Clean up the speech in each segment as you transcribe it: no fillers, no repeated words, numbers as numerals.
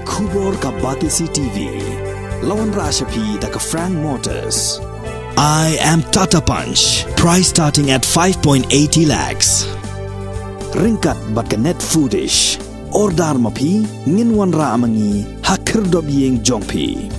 Kubor ka Batisi TV. Lawan Rashapi da ka Frank Motors. I am Tata Punch. Price starting at 5.80 lakhs. Ringkat bat ka net foodish. Ordar mapi nginwan ra amangi hakir dobyeng jongpi.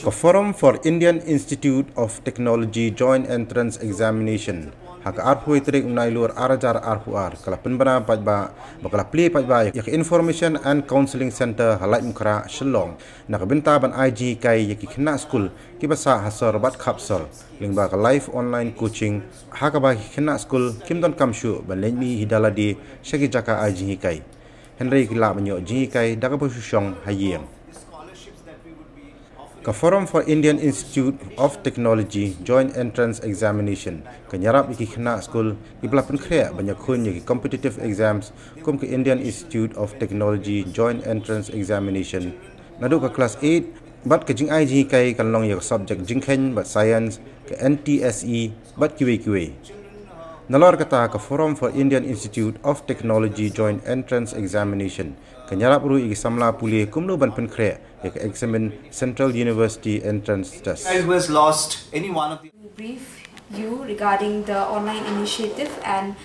A forum for Indian Institute of Technology Joint Entrance Examination. Hak arpu itrik unailur arajar arpuar kala penbana pajba bakala Plie pajba yak Information and Counselling Center halai mukra Shillong nak benta ban IG kai yak kena school kibasa hasar bat kapsal lingba ka live online coaching hakaba kena school kimdon kamshu ban lenmi hidaladi shagi jaka IG kai Henry kila banyo ji kai daga posyong hayeng. Ka Forum for Indian Institute of Technology Joint Entrance Examination kanyarap iki kena school iblapan krea banyak kun yaki competitive exams kum ke Indian Institute of Technology Joint Entrance Examination nadu ka class 8 bat ke jing IG kai kanlong yak subject jingkhen bat science ke NTSE bat QA nalor kata ka Forum for Indian Institute of Technology Joint Entrance Examination kanyarap ru iki samla puli kumlu ban pen krea yak examine Central University entrance test. Who has lost any one of the brief you regarding the online initiative and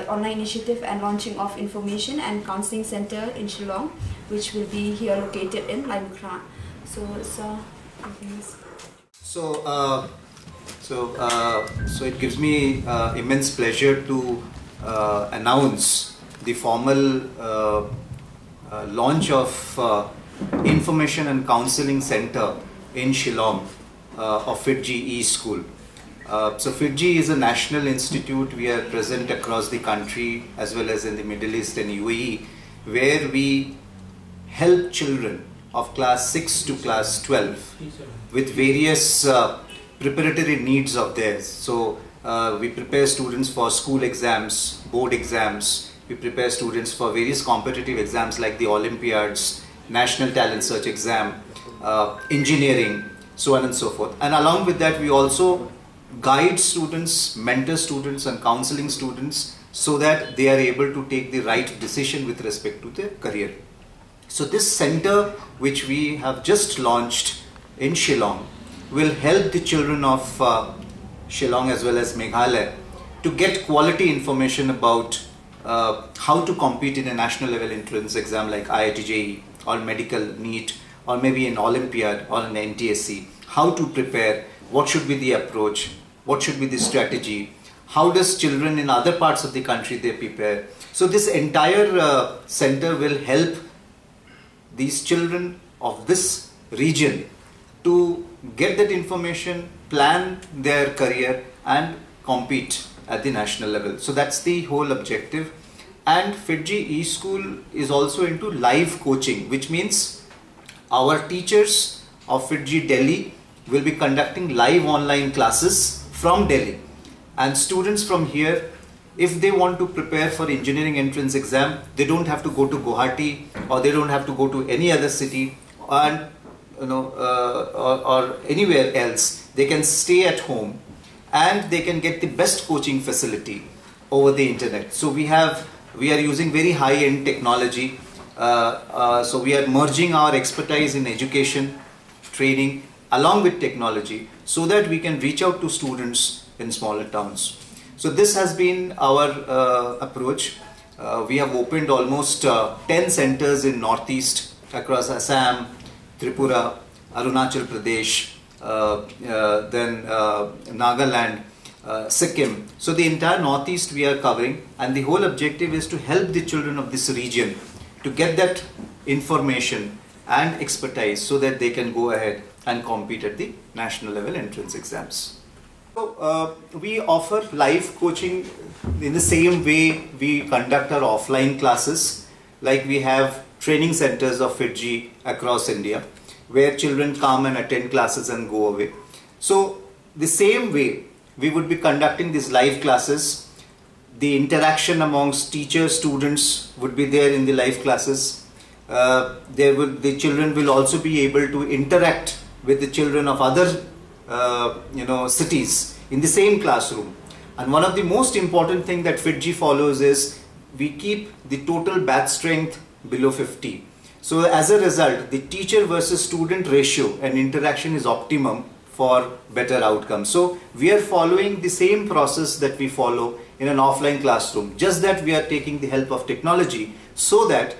online initiative and launching of Information and Counselling Center in Shillong, which will be here located in Limekra. So it gives me immense pleasure to announce the formal launch of Information and Counselling Center in Shillong of Fiitjee School. So Fiitjee is a national institute. We are present across the country as well as in the Middle East and UAE, where we help children of class 6 to class 12 with various preparatory needs of theirs. So we prepare students for school exams, board exams. We prepare students for various competitive exams like the Olympiads, National Talent Search exam, engineering, so on and so forth. And along with that, we also guide students, mentor students and counseling students so that they are able to take the right decision with respect to their career. So this center, which we have just launched in Shillong, will help the children of Shillong as well as Meghalaya to get quality information about how to compete in a national level entrance exam like IIT JEE or medical NEET or maybe an Olympiad or an NTSE, how to prepare, what should be the approach, what should be the strategy, how does children in other parts of the country they prepare. So this entire center will help these children of this region to get that information, plan their career and compete at the national level. So that's the whole objective. And Fiitjee School is also into live coaching, which means our teachers of Fiitjee Delhi will be conducting live online classes from Delhi. And students from here, if they want to prepare for engineering entrance exam, they don't have to go to Guwahati or they don't have to go to any other city and or anywhere else. They can stay at home and they can get the best coaching facility over the internet. So we are using very high-end technology. So we are merging our expertise in education, training, along with technology, so that we can reach out to students in smaller towns. So this has been our approach. We have opened almost 10 centers in Northeast across Assam, Tripura, Arunachal Pradesh, then Nagaland, Sikkim. So the entire Northeast we are covering, and the whole objective is to help the children of this region to get that information and expertise so that they can go ahead and compete at the national level entrance exams. So we offer live coaching in the same way we conduct our offline classes. Like we have training centers of Fiitjee across India, where children come and attend classes and go away. So the same way we would be conducting these live classes. The interaction amongst teachers, students would be there in the live classes. The children will also be able to interact with the children of other cities in the same classroom. And one of the most important thing that Fiitjee follows is we keep the total batch strength below 50. So as a result, the teacher versus student ratio and interaction is optimum for better outcomes. So we are following the same process that we follow in an offline classroom, just that we are taking the help of technology so that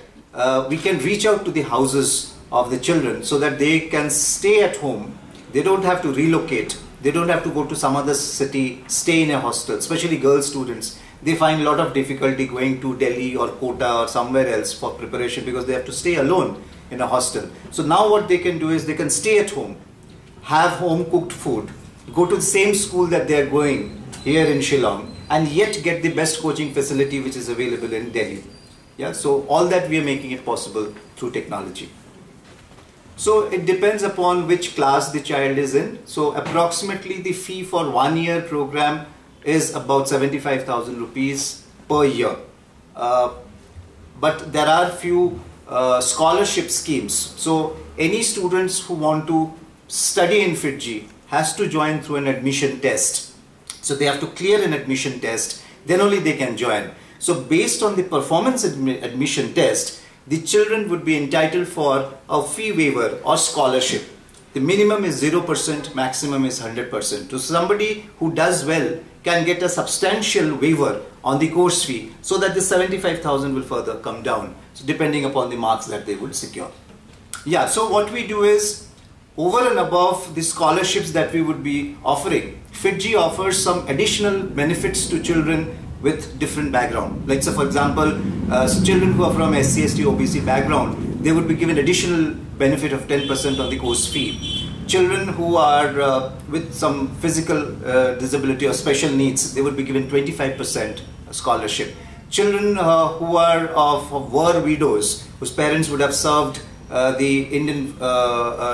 we can reach out to the houses of the children so that they can stay at home. They don't have to relocate. They don't have to go to some other city, stay in a hostel, especially girl students. They find a lot of difficulty going to Delhi or Kota or somewhere else for preparation because they have to stay alone in a hostel. So now what they can do is they can stay at home, have home cooked food, go to the same school that they are going here in Shillong, and yet get the best coaching facility which is available in Delhi. Yeah, so all that we are making it possible through technology. So it depends upon which class the child is in. So approximately the fee for 1 year program is about 75,000 rupees per year. But there are few scholarship schemes. So any students who want to study in Fiitjee has to join through an admission test. So they have to clear an admission test, then only they can join. So based on the performance admission test, the children would be entitled for a fee waiver or scholarship. The minimum is 0%, maximum is 100%. So somebody who does well can get a substantial waiver on the course fee so that the 75,000 will further come down, so depending upon the marks that they would secure. Yeah, so what we do is, over and above the scholarships that we would be offering, Fiitjee offers some additional benefits to children with different background. Like, so for example, children who are from SC, ST, OBC background, they would be given additional benefit of 10% on the course fee. Children who are with some physical disability or special needs, they would be given 25% scholarship. Children who are of war widows, whose parents would have served the Indian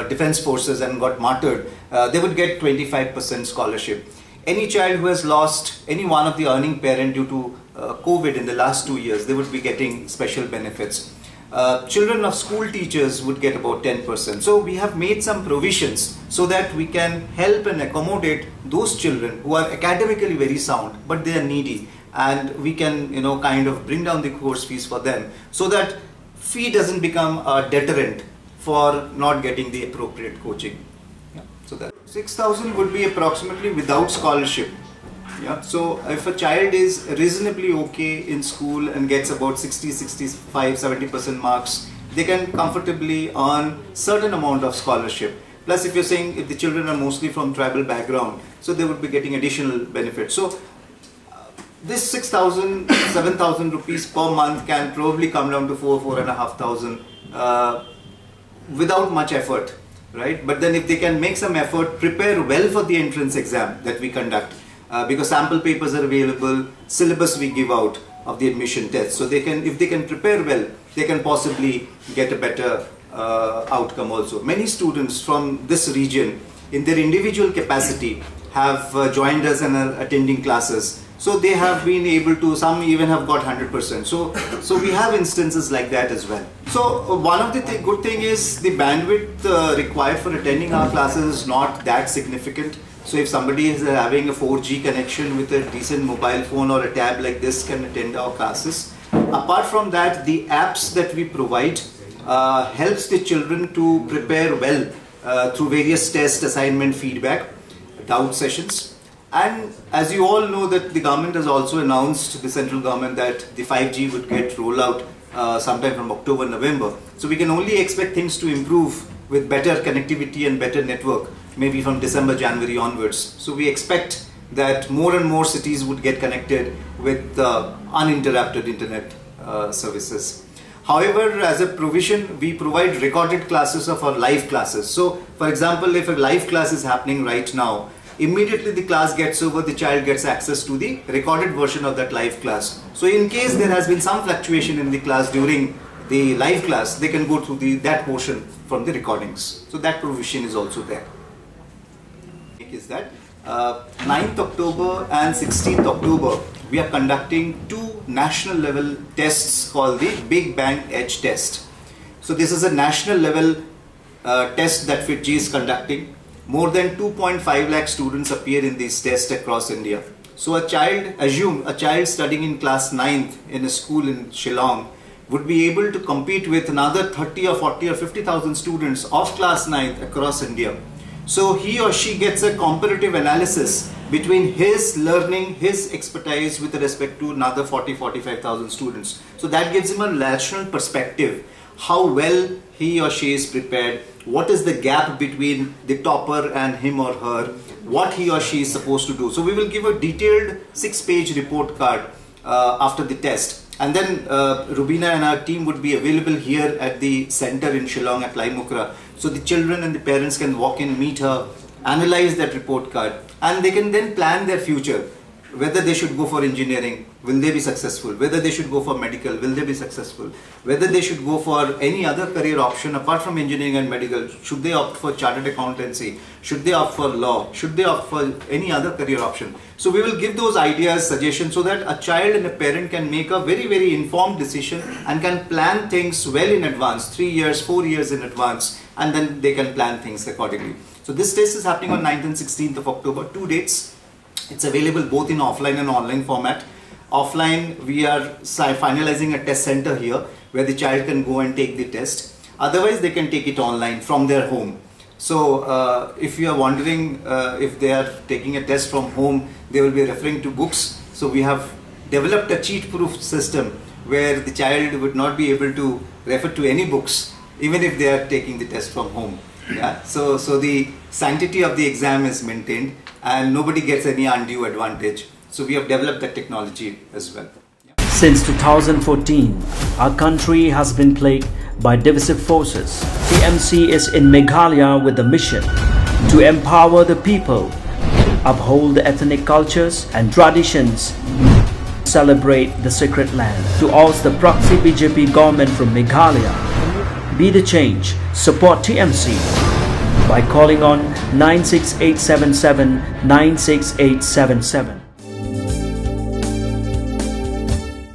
Defence Forces and got martyred, they would get 25% scholarship. Any child who has lost any one of the earning parent due to COVID in the last 2 years, they would be getting special benefits. Children of school teachers would get about 10%. So we have made some provisions so that we can help and accommodate those children who are academically very sound, but they are needy, and we can, you know, kind of bring down the course fees for them so that fee doesn't become a deterrent for not getting the appropriate coaching. Yeah. So that 6,000 would be approximately without scholarship. Yeah. So if a child is reasonably okay in school and gets about 60, 65, 70% marks, they can comfortably earn certain amount of scholarship. Plus, if you're saying if the children are mostly from tribal background, so they would be getting additional benefits. So this 6,000, 7,000 rupees per month can probably come down to 4,500 without much effort, right? But then if they can make some effort, prepare well for the entrance exam that we conduct, because sample papers are available, syllabus we give out of the admission test. So they can, if they can prepare well, they can possibly get a better outcome also. Many students from this region, in their individual capacity, have joined us and are attending classes. So they have been able to, some even have got 100%. So we have instances like that as well. So one of the good thing is the bandwidth required for attending our classes is not that significant. So if somebody is having a 4G connection with a decent mobile phone or a tab like this, can attend our classes. Apart from that, the apps that we provide helps the children to prepare well through various test, assignment, feedback, doubt sessions. And as you all know that the government has also announced, the central government, that the 5G would get rolled out sometime from October, November. So we can only expect things to improve with better connectivity and better network, maybe from December, January onwards. So we expect that more and more cities would get connected with uninterrupted internet services. However, as a provision, we provide recorded classes of our live classes. So for example, if a live class is happening right now, immediately the class gets over, the child gets access to the recorded version of that live class. So in case there has been some fluctuation in the class during the live class, they can go through that portion from the recordings. So that provision is also there. Is that 9th October and 16th October, we are conducting 2 national level tests called the Big Bang Edge test. So this is a national level test that Fiitjee is conducting. More than 2.5 lakh students appear in these tests across India. So assume a child studying in class 9th in a school in Shillong would be able to compete with another 30 or 40 or 50,000 students of class 9th across India. So he or she gets a comparative analysis between his learning, his expertise with respect to another 45,000 students. So that gives him a national perspective, how well he or she is prepared, what is the gap between the topper and him or her, what he or she is supposed to do. So we will give a detailed 6-page report card after the test. And then Rubina and our team would be available here at the center in Shillong at Plie. So the children and the parents can walk in, meet her, analyze that report card, and they can then plan their future. Whether they should go for engineering, will they be successful? Whether they should go for medical, will they be successful? Whether they should go for any other career option apart from engineering and medical, should they opt for chartered accountancy? Should they opt for law? Should they opt for any other career option? So we will give those ideas, suggestions, so that a child and a parent can make a very, very informed decision and can plan things well in advance, 3 years, 4 years in advance, and then they can plan things accordingly. So this test is happening on 9th and 16th of October, 2 dates. It's available both in offline and online format. Offline, we are finalizing a test center here where the child can go and take the test. Otherwise, they can take it online from their home. So if you are wondering if they are taking a test from home, they will be referring to books. So we have developed a cheat-proof system where the child would not be able to refer to any books even if they are taking the test from home. Yeah? So the sanctity of the exam is maintained and nobody gets any undue advantage. So we have developed that technology as well. Since 2014, our country has been plagued by divisive forces. TMC is in Meghalaya with the mission to empower the people, uphold the ethnic cultures and traditions, celebrate the sacred land. To oust the proxy BJP government from Meghalaya, be the change, support TMC by calling on 96877 96877.